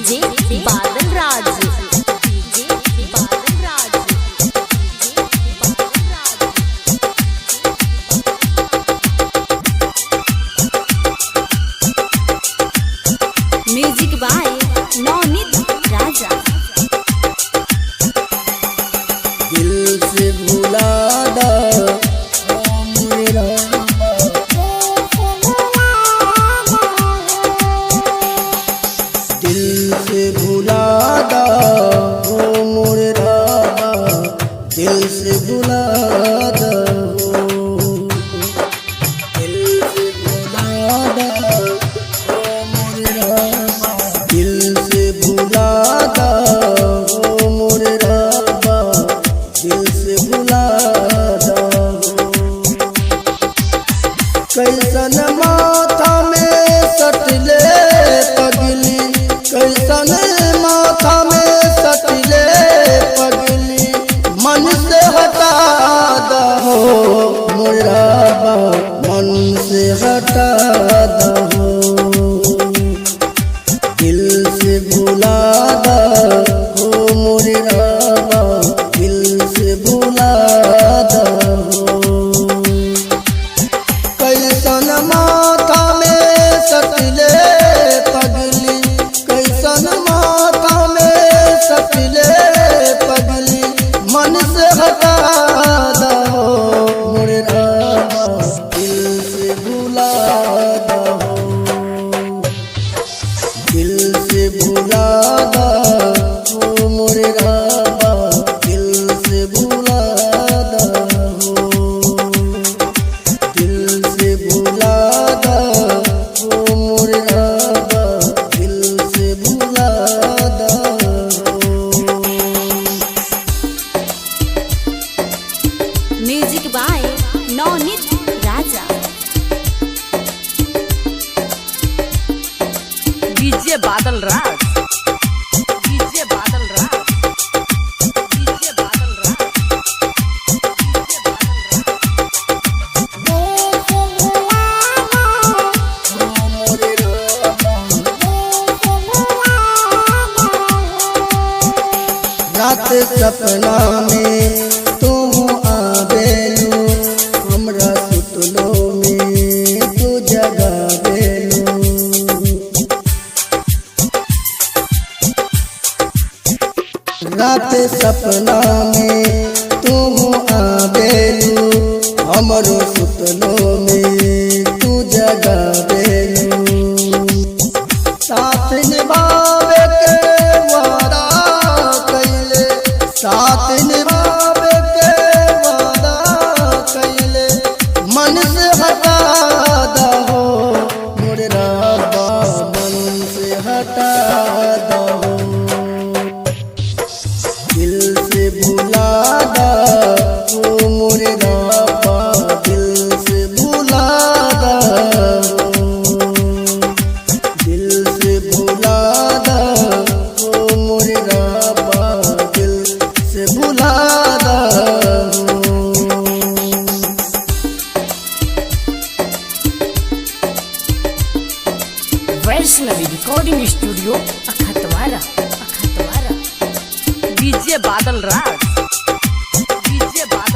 DJ Badal Raj, DJ Badal Raj, music by Navneet Raja. दिल से भुला दा मेरा, दिल से भुला दा ओ मोरे राबा, दिल से भुला दा ओ, दिल से भुला दा ओ मोरे राबा, दिल से भुला दा ओ मोरे राबा, दिल से भुला दा ओ। कैसन माथा में सटले पगली, कैसन माथा में सटले पगली, मन से हटा दहो मोरा बा, मन से हटा दहो, दिल से भुला दहो मोरे राबा, दिल से भुला दहो। कैसन माथा में सटले पगली, कैसन माथा में सटले पगली, मन से हटा दहो मोरे राबा, दिल से भुला दहो, दिल से भुला दहो मोरे राबा, दिल से भुला दहो, दिल से भुला दहो मोरे राबा, दिल से भुला दहो। Music by Navneet Raja, DJ Badal Raj, DJ Badal Raj, DJ Badal Raj, रात सपना में तू आवेलू, हमरा सुतलो में तू जगावेलू, रात सपना में तू आवेलू, हमरो सुतलो में तू जगावेलू, साथ निभावे के वादा कैले, साथ निभावे के वादा कैले, मन से हटा दहो मोरे राबा, मन से हटा दहो, दिल से भुला दहो मोरे राबा, दिल से भुला दहो, दिल से भुला दहो मोरे राबा, दिल से भुला दहो। Vaishnavi recording studio अखतवारा, अखतवारा, DJ Badal Raj, DJ बादल